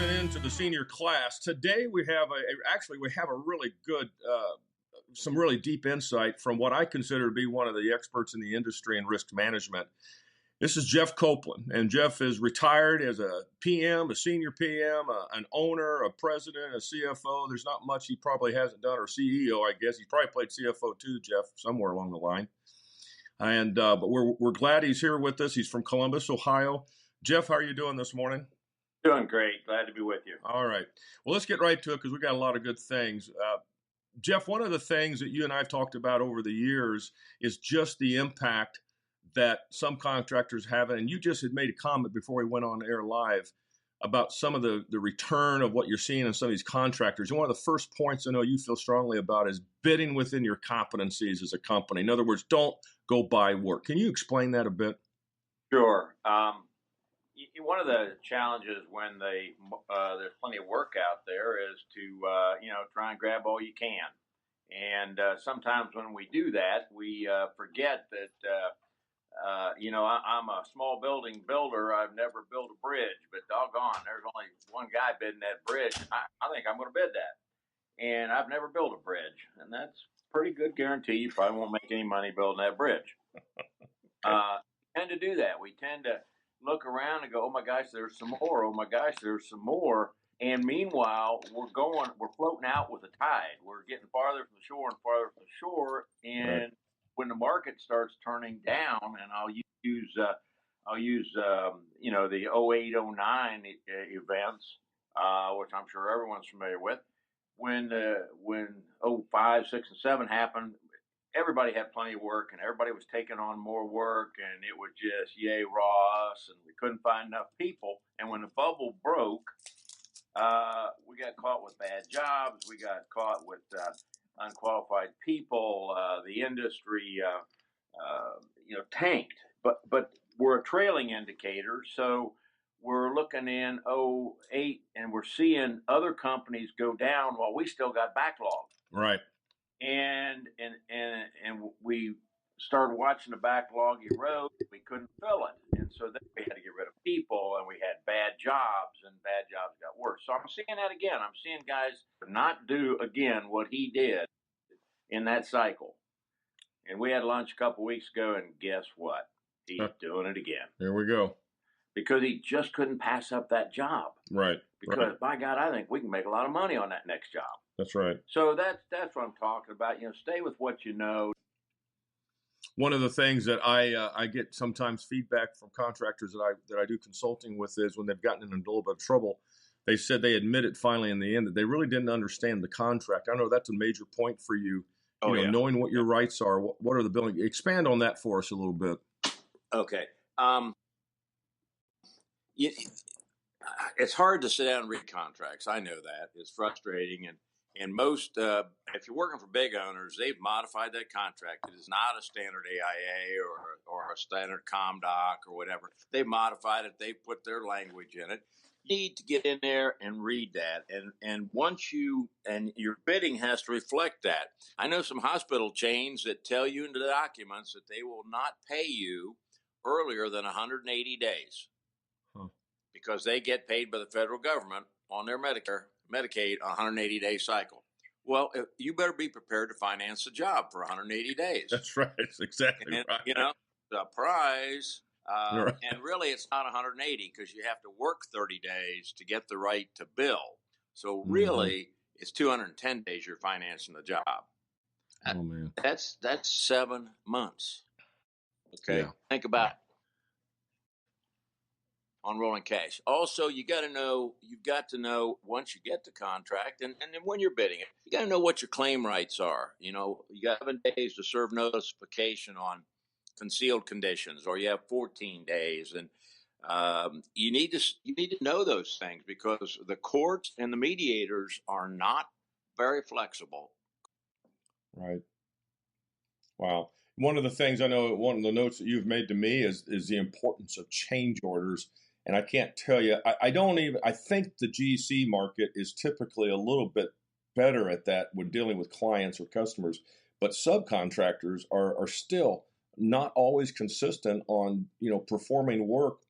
listening in to the senior class. Today we have a really good, some really deep insight from what I consider to be one of the experts in the industry in risk management. This is Jeff Copeland, and Jeff is retired as a PM, a senior PM, an owner, a president, a CFO. There's not much he probably hasn't done, or CEO, I guess. He's probably played CFO too, Jeff, somewhere along the line. And but we're glad he's here with us. He's from Columbus, Ohio. Jeff, how are you doing this morning? Doing great. Glad to be with you. All right. Well, let's get right to it because we got a lot of good things. Jeff, one of the things that you and I have talked about over the years is just the impact that some contractors have. And you just had made a comment before we went on air live about some of the return of what you're seeing in some of these contractors. And one of the first points I know you feel strongly about is bidding within your competencies as a company. In other words, don't go buy work. Can you explain that a bit? Sure. One of the challenges when there's plenty of work out there is to try and grab all you can. And sometimes when we do that, we forget that I'm a small building builder. I've never built a bridge, but doggone, there's only one guy bidding that bridge. I think I'm going to bid that. And I've never built a bridge, and that's a pretty good guarantee you probably won't make any money building that bridge. Tend to do that. We tend to look around and go, oh my gosh, there's some more. Oh my gosh, there's some more. And meanwhile, we're floating out with the tide. We're getting farther from the shore and farther from the shore. And right. When the market starts turning down, and I'll use the 08, 09 events, which I'm sure everyone's familiar with. When 05, 6, and 7 happened, everybody had plenty of work, and everybody was taking on more work, and it was just yay Ross, and we couldn't find enough people. And when the bubble broke, we got caught with bad jobs. We got caught with unqualified people. The industry, tanked. But we're a trailing indicator, so we're looking in 08, and we're seeing other companies go down while we still got backlog. Right. And we started watching the backlog erode. We couldn't fill it, and so then we had to get rid of people, and we had bad jobs, and bad jobs got worse. So I'm seeing that again. I'm seeing guys not do again what he did in that cycle. And we had lunch a couple weeks ago, and guess what? He's doing it again. There we go. Because he just couldn't pass up that job. Right. Because by God, I think we can make a lot of money on that next job. That's right. So that's what I'm talking about. Stay with what you know. One of the things that I get sometimes feedback from contractors that I do consulting with is when they've gotten in a little bit of trouble, they said they admitted finally in the end that they really didn't understand the contract. I know that's a major point for you. Knowing what your rights are. What are the billing? Expand on that for us a little bit. Okay. It's hard to sit down and read contracts. I know that. It's frustrating. And most, if you're working for big owners, they've modified that contract. It is not a standard AIA or a standard ComDoc or whatever. They've modified it. They've put their language in it. You need to get in there and read that. And once your bidding has to reflect that. I know some hospital chains that tell you in the documents that they will not pay you earlier than 180 days because they get paid by the federal government on their Medicaid on a 180-day cycle. Well, you better be prepared to finance the job for 180 days. That's right. That's exactly right. The prize. Right. And really, it's not 180 because you have to work 30 days to get the right to bill. So really, it's 210 days you're financing the job. Oh man, that's 7 months. Okay, yeah. Think about it. On rolling cash. Also, you've got to know once you get the contract and then when you're bidding it, you got to know what your claim rights are. You got 7 days to serve notification on concealed conditions, or you have 14 days, and you need to know those things because the courts and the mediators are not very flexible. Right. Wow. One of the things I know, one of the notes that you've made to me is the importance of change orders. And I can't tell you, I think the GC market is typically a little bit better at that when dealing with clients or customers, but subcontractors are still not always consistent on, performing work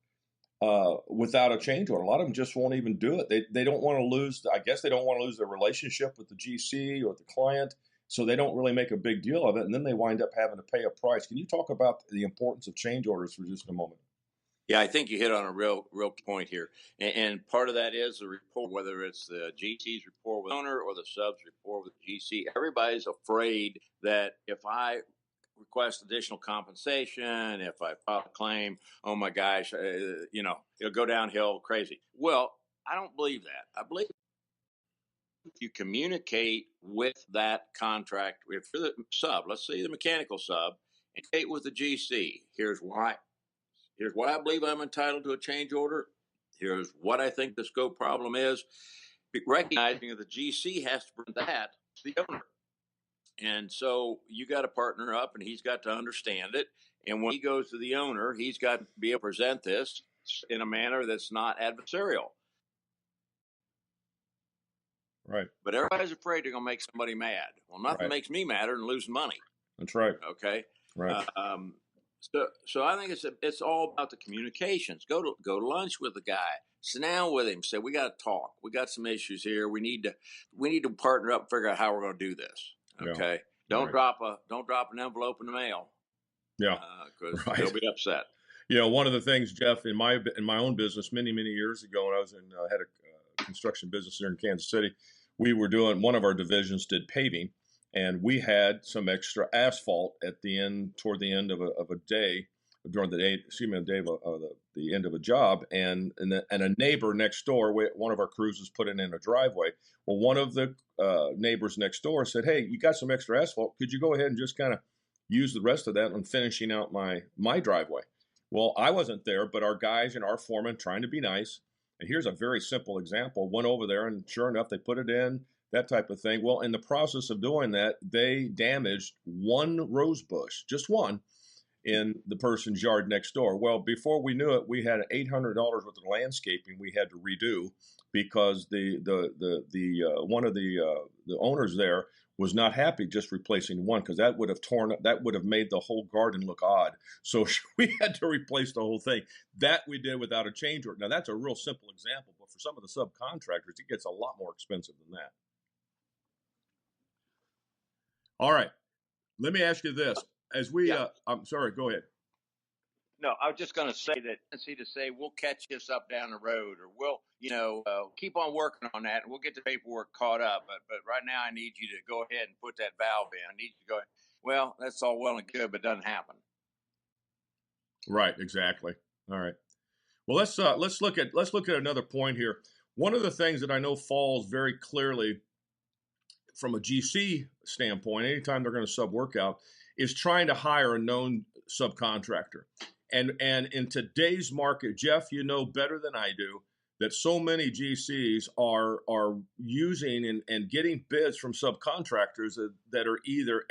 without a change order. A lot of them just won't even do it. They don't want to lose. I guess they don't want to lose their relationship with the GC or the client, so they don't really make a big deal of it, and then they wind up having to pay a price. Can you talk about the importance of change orders for just a moment? Yeah, I think you hit on a real point here, and part of that is the report, whether it's the GC's report with the owner or the sub's report with the GC. Everybody's afraid that if I request additional compensation, if I file a claim, oh my gosh, it'll go downhill crazy. Well, I don't believe that. I believe if you communicate with that contract, if you're the sub, let's say the mechanical sub, and communicate with the GC, here's why. Here's why I believe I'm entitled to a change order. Here's what I think the scope problem is. Recognizing that the GC has to bring that to the owner. And so you got to partner up, and he's got to understand it. And when he goes to the owner, he's got to be able to present this in a manner that's not adversarial. Right. But everybody's afraid they're going to make somebody mad. Well, nothing makes me madder than losing money. That's right. Okay. Right. So I think it's all about the communications. Go to lunch with the guy. Sit down with him. Say, we got to talk. We got some issues here. We need to partner up and figure out how we're going to do this. Okay. Yeah. Don't drop an envelope in the mail. Yeah. Because they'll be upset. One of the things, Jeff, in my own business many years ago, when I was had a construction business here in Kansas City, we were doing, one of our divisions did paving, and we had some extra asphalt toward the end of a day, during the day, the end of a job, and a neighbor next door, one of our crews was putting in a driveway. Well, one of the neighbors next door said, "Hey, you got some extra asphalt? Could you go ahead and just kind of use the rest of that on finishing out my driveway?" Well, I wasn't there, but our guys and our foreman, trying to be nice, and here's a very simple example, went over there, and sure enough, they put it in, that type of thing. Well, in the process of doing that, they damaged one rose bush, just one, in the person's yard next door. Well, before we knew it, we had $800 worth of landscaping we had to redo because the one of the owners there was not happy just replacing one, because that would have made the whole garden look odd. So we had to replace the whole thing. That we did without a change order. Now, that's a real simple example, but for some of the subcontractors, it gets a lot more expensive than that. All right. Let me ask you this. I'm sorry, go ahead. No, I was just going to say that, to say, we'll catch this up down the road, or we'll, keep on working on that, and we'll get the paperwork caught up. But right now, I need you to go ahead and put that valve in. I need you to go. Well, that's all well and good, but it doesn't happen. Right. Exactly. All right. Well, let's look at another point here. One of the things that I know falls very clearly from a GC standpoint, anytime they're going to sub work out, is trying to hire a known subcontractor. And in today's market, Jeff, you know better than I do that so many GCs are using and getting bids from subcontractors that are either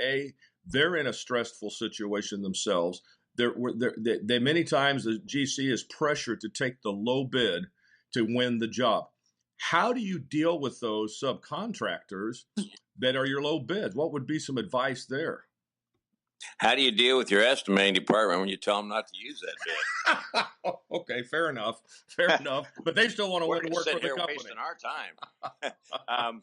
they're in a stressful situation themselves. They many times the GC is pressured to take the low bid to win the job. How do you deal with those subcontractors that are your low bids? What would be some advice there? How do you deal with your estimating department when you tell them not to use that bid? Okay, fair enough. But they still want to work for the company. Wasting our time.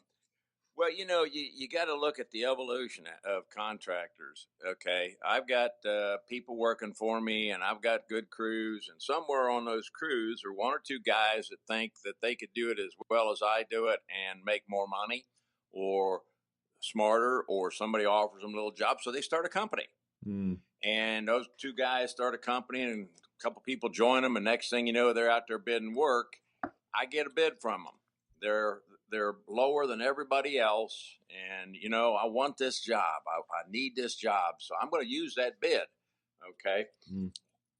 Well, you got to look at the evolution of contractors. Okay, I've got people working for me, and I've got good crews, and somewhere on those crews are one or two guys that think that they could do it as well as I do it and make more money, or smarter, or somebody offers them a little job, so they start a company. And those two guys start a company, and a couple people join them, and next thing you know, they're out there bidding work. I get a bid from them. They're lower than everybody else, and I want this job. I need this job, so I'm going to use that bid. Okay.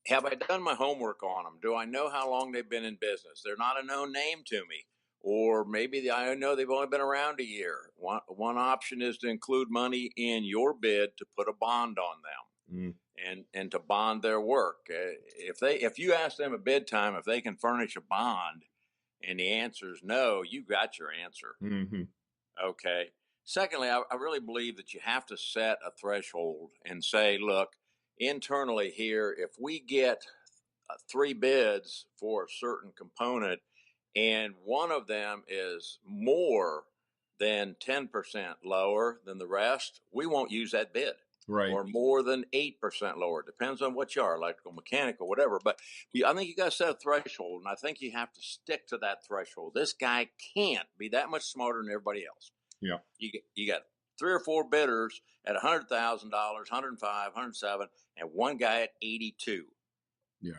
Have I done my homework on them? Do I know how long they've been in business? They're not a known name to me. Or maybe I know they've only been around a year. One option is to include money in your bid to put a bond on them and to bond their work. If you ask them at bid time if they can furnish a bond, and the answer is no, you got your answer. Mm-hmm. Okay. Secondly, I really believe that you have to set a threshold and say, look, internally here, if we get 3 bids for a certain component, and one of them is more than 10% lower than the rest, we won't use that bid. Right. Or more than 8% lower. Depends on what you are, electrical, mechanical, whatever. But I think you got to set a threshold, and I think you have to stick to that threshold. This guy can't be that much smarter than everybody else. Yeah. You got 3 or 4 bidders at $100,000, 105, 107, and one guy at 82. Yeah.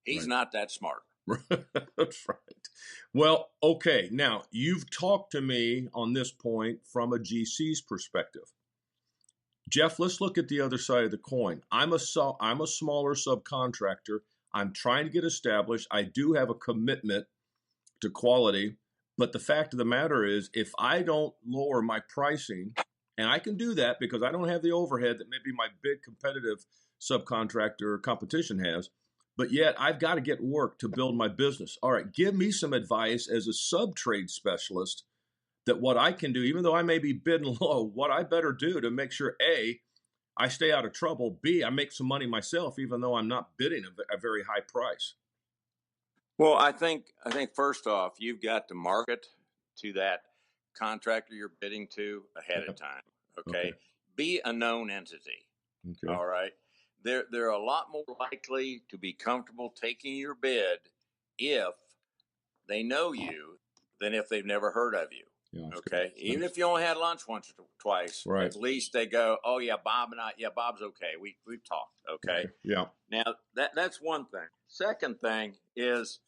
He's right. not that smart. That's right. Well, okay. Now, you've talked to me on this point from a GC's perspective. Jeff, let's look at the other side of the coin. I'm a smaller subcontractor. I'm trying to get established. I do have a commitment to quality, but the fact of the matter is, if I don't lower my pricing, and I can do that because I don't have the overhead that maybe my big competitive subcontractor competition has, but yet I've got to get work to build my business. All right, give me some advice as a sub-trade specialist that what I can do, even though I may be bidding low, what I better do to make sure, A, I stay out of trouble, B, I make some money myself, even though I'm not bidding a very high price. Well, I think first off, you've got to market to that contractor you're bidding to ahead of time. Okay? Be a known entity. Okay. All right. They're a lot more likely to be comfortable taking your bid if they know you than if they've never heard of you. Yeah, okay. Even if you only had lunch once or twice, right. At least they go, oh yeah, Bob and I, yeah, Bob's okay. We've talked. Okay. Yeah. Now that's one thing. Second thing is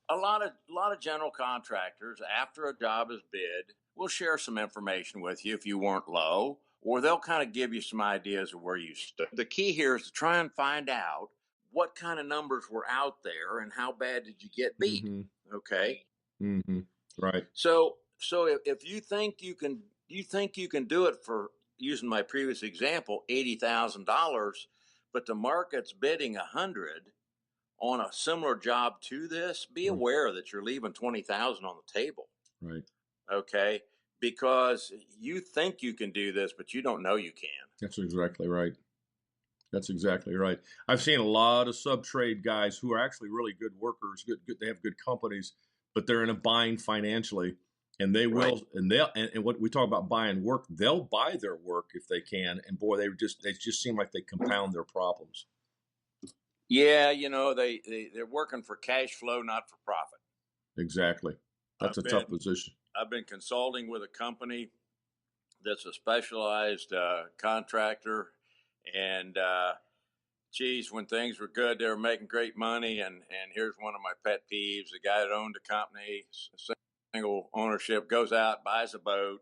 a lot of general contractors, after a job is bid, will share some information with you if you weren't low, or they'll kind of give you some ideas of where you stood. The key here is to try and find out what kind of numbers were out there and how bad did you get beat. Mm-hmm. Okay. Mm-hmm. Right. So if you think you can do it for, using my previous example, $80,000, but the market's bidding 100 on a similar job to this, be aware that you're leaving 20,000 on the table. Right. Okay. Because you think you can do this, but you don't know you can. That's exactly right. That's exactly right. I've seen a lot of sub-trade guys who are actually really good workers. Good. They have good companies, but they're in a bind financially, and they will. Right. And what we talk about buying work, they'll buy their work if they can. And boy, they just seem like they compound their problems. Yeah, they're working for cash flow, not for profit. Exactly. That's a tough position. I've been consulting with a company that's a specialized contractor, and geez, when things were good, they were making great money. And here's one of my pet peeves: the guy that owned a company, single ownership, goes out, buys a boat,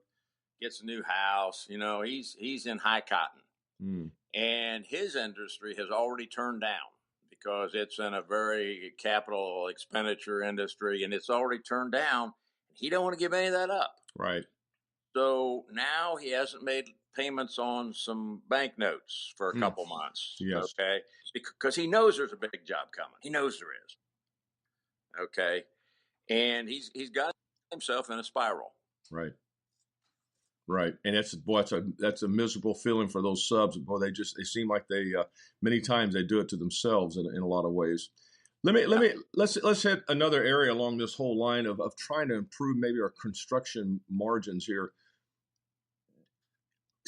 gets a new house. He's in high cotton, and his industry has already turned down because it's in a very capital expenditure industry, and it's already turned down. He don't want to give any of that up. Right. So now he hasn't made payments on some bank notes for a couple months. Yes. Okay. Because he knows there's a big job coming. He knows there is. Okay. And he's got himself in a spiral. Right. Right. And that's a miserable feeling for those subs. Boy, they seem like they many times they do it to themselves in a lot of ways. Let's hit another area along this whole line of trying to improve maybe our construction margins here.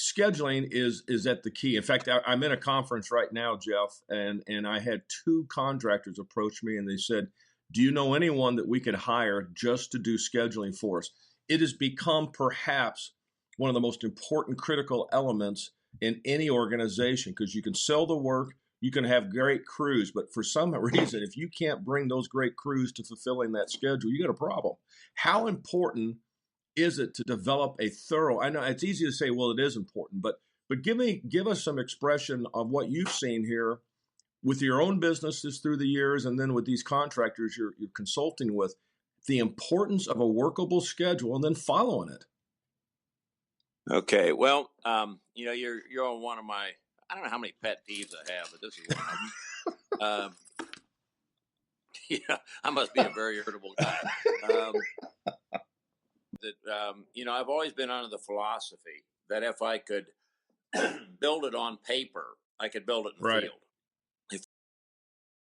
Scheduling is at the key. In fact, I'm in a conference right now, Jeff, and I had 2 contractors approach me and they said, do you know anyone that we could hire just to do scheduling for us? It has become perhaps one of the most important critical elements in any organization because you can sell the work, you can have great crews, but for some reason, if you can't bring those great crews to fulfilling that schedule, you got a problem. How important is it to develop a thorough? I know it's easy to say, well, it is important, but give us some expression of what you've seen here with your own businesses through the years, and then with these contractors you're consulting with, the importance of a workable schedule and then following it. Okay, well, you're on one of my, I don't know how many pet peeves I have, but this is one of them. I must be a very irritable guy. I've always been under the philosophy that if I could build it on paper, I could build it in the field.